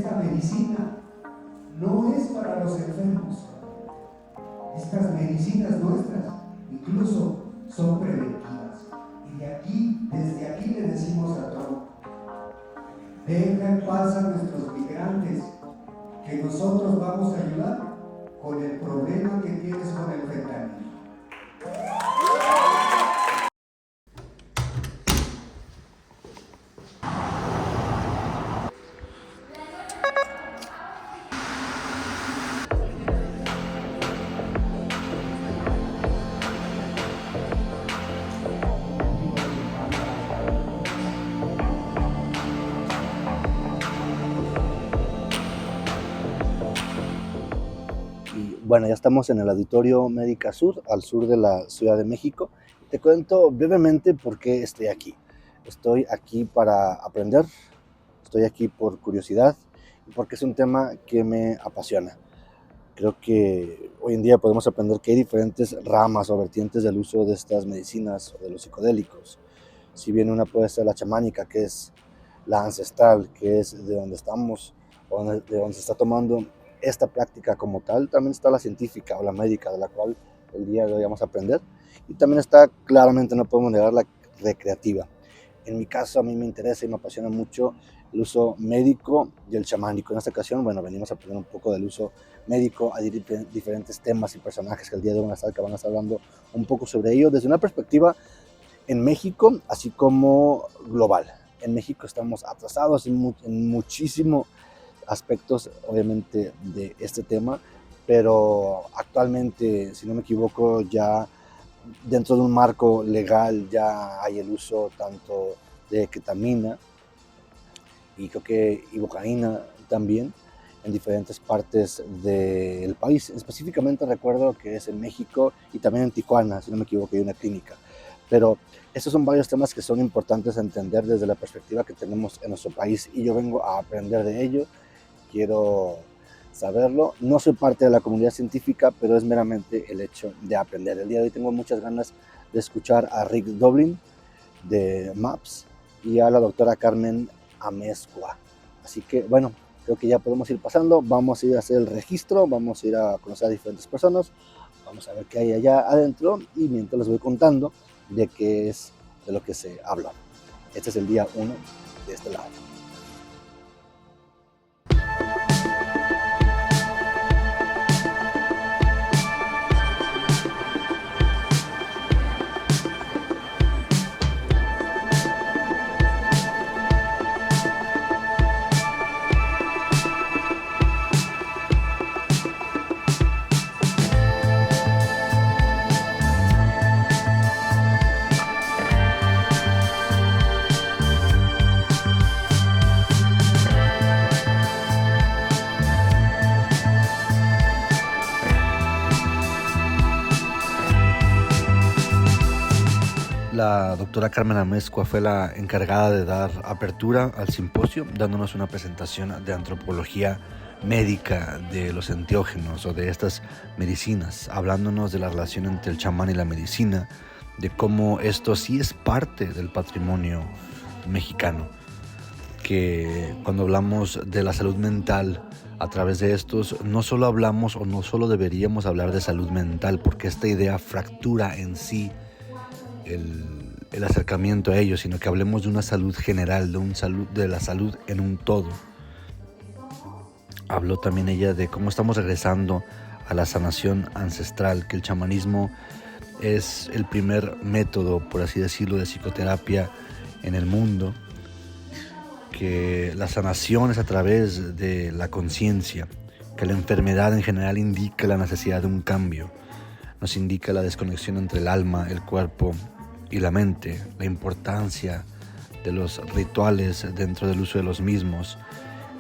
esta medicina no es para los enfermos. Estas medicinas nuestras incluso son preventivas. Y desde aquí le decimos a Trump: deja en paz a nuestros migrantes, que nosotros vamos a ayudar con el problema que tienes con el fentanilo. Bueno, ya estamos en el Auditorio Médica Sur, al sur de la Ciudad de México. Te cuento brevemente por qué estoy aquí. Estoy aquí para aprender, estoy aquí por curiosidad y porque es un tema que me apasiona. Creo que hoy en día podemos aprender que hay diferentes ramas o vertientes del uso de estas medicinas o de los psicodélicos. Si bien una puede ser la chamánica, que es la ancestral, que es de donde estamos, o de donde se está tomando esta práctica como tal, también está la científica o la médica, de la cual el día de hoy vamos a aprender, y también está, claramente no podemos negar, la recreativa. En mi caso, a mí me interesa y me apasiona mucho el uso médico y el chamánico. En esta ocasión, bueno, venimos a aprender un poco del uso médico. Hay diferentes temas y personajes que el día de hoy van a estar hablando un poco sobre ello desde una perspectiva en México, así como global. En México estamos atrasados en muchísimos aspectos, obviamente, de este tema, pero actualmente, si no me equivoco, ya dentro de un marco legal ya hay el uso tanto de ketamina y creo que ibogaína también en diferentes partes del país. Específicamente recuerdo que es en México y también en Tijuana, si no me equivoco, hay una clínica. Pero estos son varios temas que son importantes a entender desde la perspectiva que tenemos en nuestro país, y yo vengo a aprender de ello. Quiero saberlo. No soy parte de la comunidad científica, pero es meramente el hecho de aprender. El día de hoy tengo muchas ganas de escuchar a Rick Doblin de MAPS y a la doctora Carmen Amezcua. Así que, bueno, creo que ya podemos ir pasando. Vamos a ir a hacer el registro, vamos a ir a conocer a diferentes personas, vamos a ver qué hay allá adentro, y mientras les voy contando de qué es de lo que se habla. Este es el día 1 de este lado. La doctora Carmen Amezcua fue la encargada de dar apertura al simposio, dándonos una presentación de antropología médica de los enteógenos o de estas medicinas, hablándonos de la relación entre el chamán y la medicina, de cómo esto sí es parte del patrimonio mexicano, que cuando hablamos de la salud mental a través de estos, no solo hablamos o no solo deberíamos hablar de salud mental, porque esta idea fractura en sí el acercamiento a ellos, sino que hablemos de una salud general, de la salud en un todo. Habló también ella de cómo estamos regresando a la sanación ancestral, que el chamanismo es el primer método, por así decirlo, de psicoterapia en el mundo, que la sanación es a través de la conciencia, que la enfermedad en general indica la necesidad de un cambio, nos indica la desconexión entre el alma, el cuerpo y la mente, la importancia de los rituales dentro del uso de los mismos,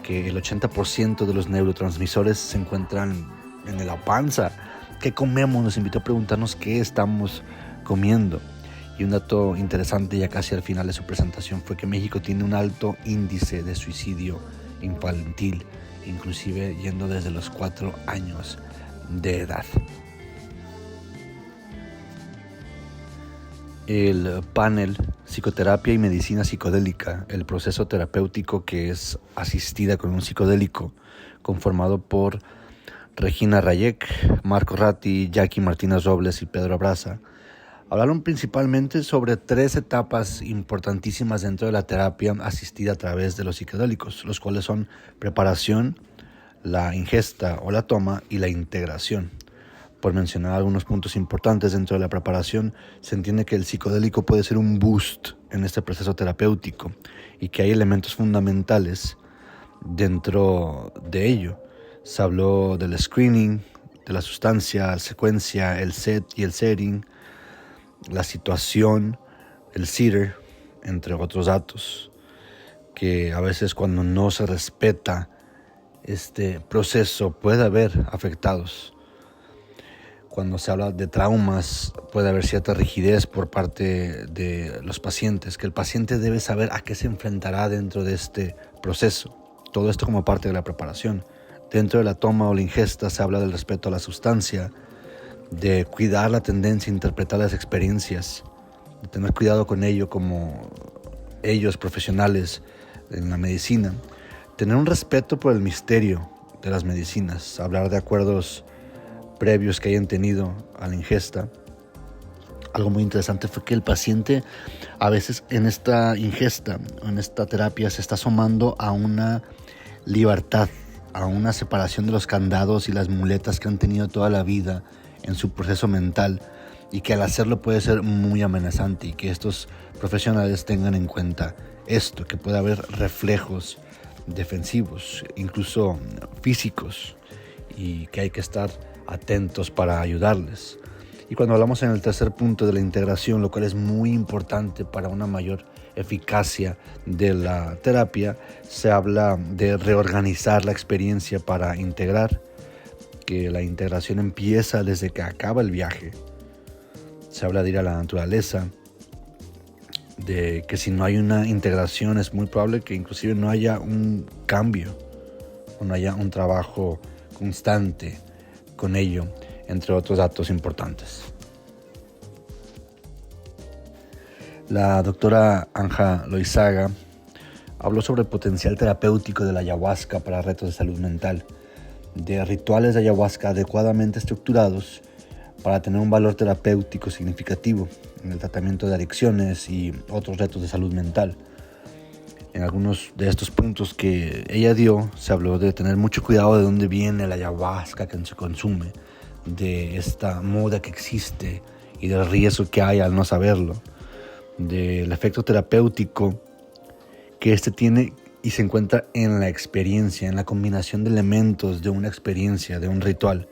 que el 80% de los neurotransmisores se encuentran en la panza. ¿Qué comemos? Nos invitó a preguntarnos qué estamos comiendo. Y un dato interesante ya casi al final de su presentación fue que México tiene un alto índice de suicidio infantil, inclusive yendo desde los 4 años de edad. el panel Psicoterapia y Medicina Psicodélica, el proceso terapéutico que es asistida con un psicodélico, conformado por Regina Rayek, Marco Ratti, Jackie Martínez Robles y Pedro Abraza. Hablaron principalmente sobre 3 etapas importantísimas dentro de la terapia asistida a través de los psicodélicos, los cuales son preparación, la ingesta o la toma y la integración. Por mencionar algunos puntos importantes dentro de la preparación, se entiende que el psicodélico puede ser un boost en este proceso terapéutico y que hay elementos fundamentales dentro de ello. Se habló del screening, de la sustancia, la secuencia, el set y el setting, la situación, el sitter, entre otros datos, que a veces cuando no se respeta este proceso puede haber afectados. Cuando se habla de traumas puede haber cierta rigidez por parte de los pacientes, que el paciente debe saber a qué se enfrentará dentro de este proceso. Todo esto como parte de la preparación. Dentro de la toma o la ingesta se habla del respeto a la sustancia, de cuidar la tendencia a interpretar las experiencias, de tener cuidado con ello como ellos profesionales en la medicina, tener un respeto por el misterio de las medicinas, hablar de acuerdos previos que hayan tenido a la ingesta. Algo muy interesante fue que el paciente a veces en esta ingesta, en esta terapia, se está asomando a una libertad, a una separación de los candados y las muletas que han tenido toda la vida en su proceso mental, y que al hacerlo puede ser muy amenazante, y que estos profesionales tengan en cuenta esto, que puede haber reflejos defensivos, incluso físicos, y que hay que estar atentos para ayudarles. Y cuando hablamos en el tercer punto de la integración, lo cual es muy importante para una mayor eficacia de la terapia, se habla de reorganizar la experiencia para integrar, que la integración empieza desde que acaba el viaje. Se habla de ir a la naturaleza, de que si no hay una integración es muy probable que inclusive no haya un cambio o no haya un trabajo constante con ello, entre otros datos importantes. La doctora Anja Loizaga habló sobre el potencial terapéutico de la ayahuasca para retos de salud mental, de rituales de ayahuasca adecuadamente estructurados para tener un valor terapéutico significativo en el tratamiento de adicciones y otros retos de salud mental. En algunos de estos puntos que ella dio, se habló de tener mucho cuidado de dónde viene la ayahuasca que se consume, de esta moda que existe y del riesgo que hay al no saberlo, del efecto terapéutico que este tiene y se encuentra en la experiencia, en la combinación de elementos de una experiencia, de un ritual,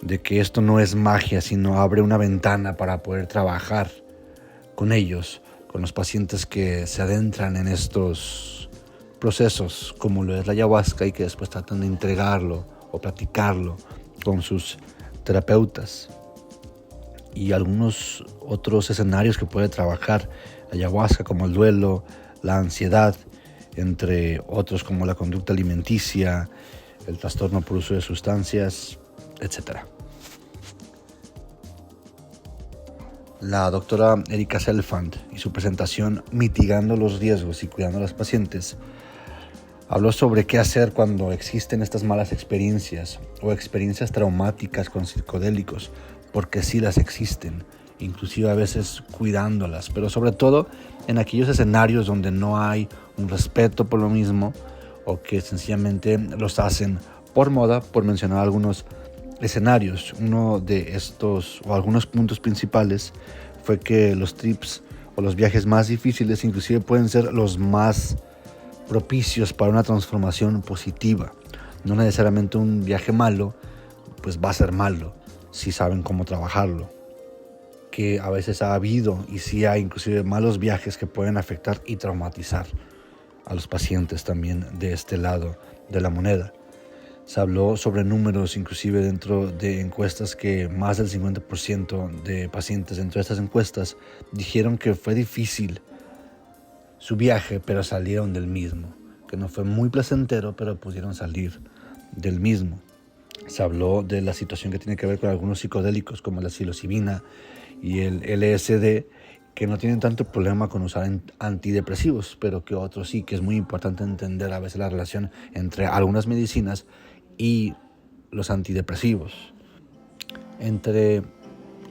de que esto no es magia, sino abre una ventana para poder trabajar con ellos, con los pacientes que se adentran en estos procesos, como lo es la ayahuasca, y que después tratan de integrarlo o platicarlo con sus terapeutas. Y algunos otros escenarios que puede trabajar la ayahuasca, como el duelo, la ansiedad, entre otros como la conducta alimenticia, el trastorno por uso de sustancias, etc. La doctora Erika Selfand y su presentación Mitigando los riesgos y cuidando a los pacientes habló sobre qué hacer cuando existen estas malas experiencias o experiencias traumáticas con psicodélicos, porque sí las existen, inclusive a veces cuidándolas, pero sobre todo en aquellos escenarios donde no hay un respeto por lo mismo, o que sencillamente los hacen por moda, por mencionar algunos escenarios. Uno de estos o algunos puntos principales fue que los trips o los viajes más difíciles inclusive pueden ser los más propicios para una transformación positiva. No necesariamente un viaje malo pues va a ser malo si saben cómo trabajarlo, que a veces ha habido y sí hay inclusive malos viajes que pueden afectar y traumatizar a los pacientes también de este lado de la moneda. Se habló sobre números inclusive dentro de encuestas, que más del 50% de pacientes dentro de estas encuestas dijeron que fue difícil su viaje, pero salieron del mismo, que no fue muy placentero, pero pudieron salir del mismo. Se habló de la situación que tiene que ver con algunos psicodélicos como la psilocibina y el LSD, que no tienen tanto problema con usar antidepresivos, pero que otros sí, que es muy importante entender a veces la relación entre algunas medicinas y los antidepresivos, entre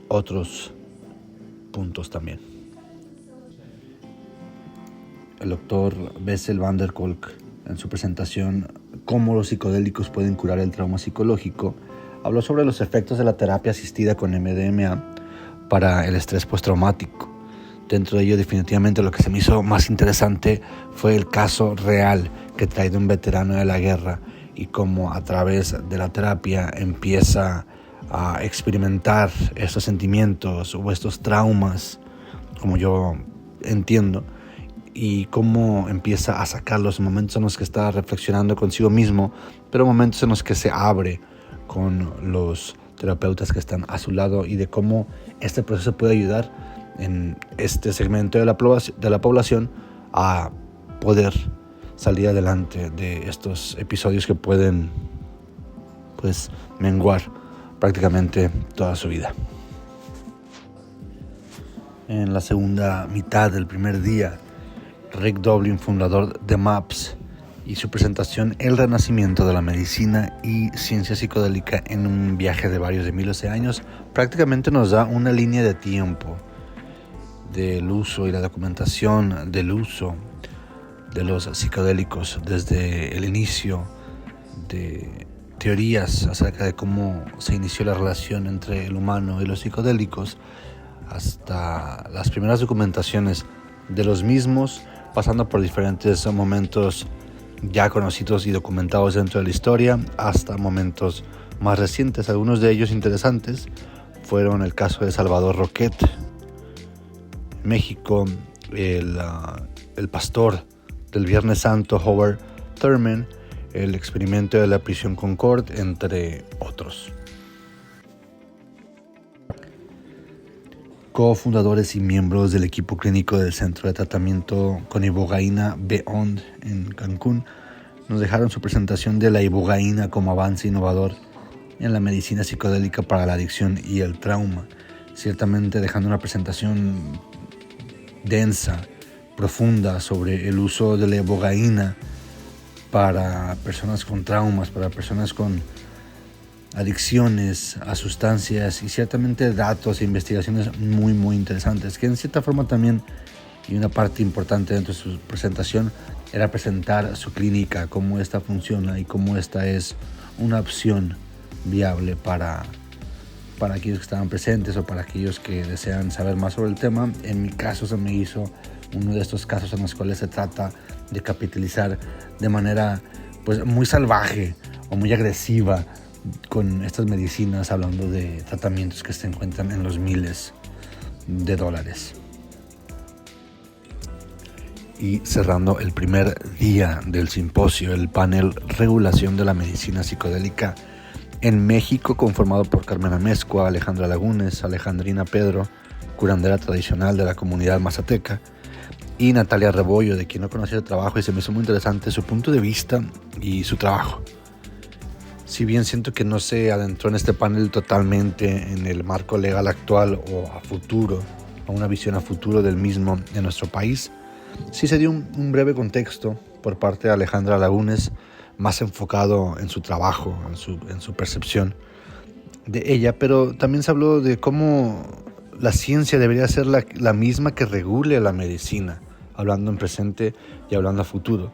otros puntos también. El doctor Bessel van der Kolk, en su presentación Cómo los psicodélicos pueden curar el trauma psicológico, habló sobre los efectos de la terapia asistida con MDMA para el estrés postraumático. Dentro de ello, definitivamente lo que se me hizo más interesante fue el caso real que trae de un veterano de la guerra y cómo a través de la terapia empieza a experimentar estos sentimientos o estos traumas, como yo entiendo, y cómo empieza a sacarlos, momentos en los que está reflexionando consigo mismo, pero momentos en los que se abre con los terapeutas que están a su lado, y de cómo este proceso puede ayudar en este segmento de la población a poder salir adelante de estos episodios que pueden menguar prácticamente toda su vida. En la segunda mitad del primer día, Rick Doblin, fundador de MAPS, y su presentación El renacimiento de la medicina y ciencia psicodélica en un viaje de varios de miles de años, prácticamente nos da una línea de tiempo del uso y la documentación del uso de los psicodélicos desde el inicio, de teorías acerca de cómo se inició la relación entre el humano y los psicodélicos, hasta las primeras documentaciones de los mismos, pasando por diferentes momentos ya conocidos y documentados dentro de la historia, hasta momentos más recientes. Algunos de ellos interesantes fueron el caso de Salvador Roquet, México, el pastor del Viernes Santo Howard Thurman, el experimento de la prisión Concord, entre otros. Cofundadores y miembros del equipo clínico del Centro de Tratamiento con Ibogaína Beyond en Cancún nos dejaron su presentación de la ibogaína como avance innovador en la medicina psicodélica para la adicción y el trauma, ciertamente dejando una presentación densa, profunda sobre el uso de la ibogaína para personas con traumas, para personas con adicciones a sustancias, y ciertamente datos e investigaciones muy muy interesantes, que en cierta forma también, y una parte importante dentro de su presentación, era presentar su clínica, cómo esta funciona y cómo esta es una opción viable para aquellos que estaban presentes o para aquellos que desean saber más sobre el tema. En mi caso se me hizo uno de estos casos en los cuales se trata de capitalizar de manera muy salvaje o muy agresiva con estas medicinas, hablando de tratamientos que se encuentran en los miles de dólares. Y cerrando el primer día del simposio, el panel Regulación de la Medicina Psicodélica en México, conformado por Carmen Amezcua, Alejandra Lagunes, Alejandrina Pedro, curandera tradicional de la comunidad mazateca, y Natalia Rebollo, de quien no conocía el trabajo y se me hizo muy interesante su punto de vista y su trabajo. Si bien siento que no se adentró en este panel totalmente en el marco legal actual o a futuro, o una visión a futuro del mismo en nuestro país, sí se dio un breve contexto por parte de Alejandra Lagunes, más enfocado en su trabajo, en su percepción de ella, pero también se habló de cómo la ciencia debería ser la misma que regule la medicina, hablando en presente y hablando a futuro,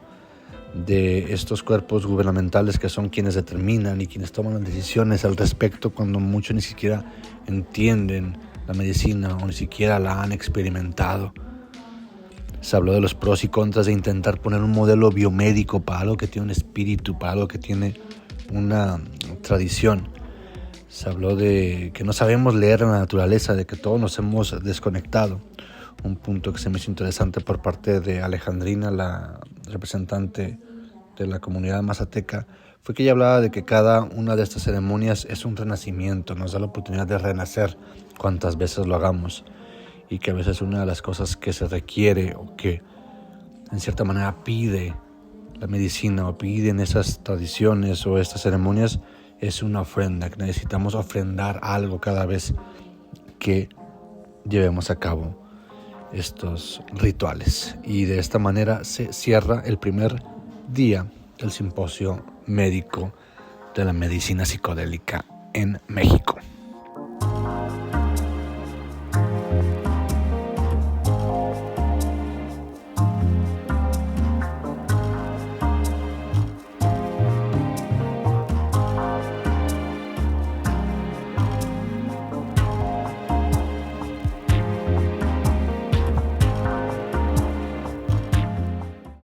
de estos cuerpos gubernamentales que son quienes determinan y quienes toman las decisiones al respecto, cuando muchos ni siquiera entienden la medicina o ni siquiera la han experimentado. Se habló de los pros y contras de intentar poner un modelo biomédico para algo que tiene un espíritu, para algo que tiene una tradición. Se habló de que no sabemos leer la naturaleza, de que todos nos hemos desconectado. Un punto que se me hizo interesante por parte de Alejandrina, la representante de la comunidad mazateca, fue que ella hablaba de que cada una de estas ceremonias es un renacimiento, nos da la oportunidad de renacer cuantas veces lo hagamos, y que a veces una de las cosas que se requiere o que en cierta manera pide la medicina o piden esas tradiciones o estas ceremonias es una ofrenda, que necesitamos ofrendar algo cada vez que llevemos a cabo estos rituales. Y de esta manera se cierra el primer día del simposio médico de la medicina psicodélica en México.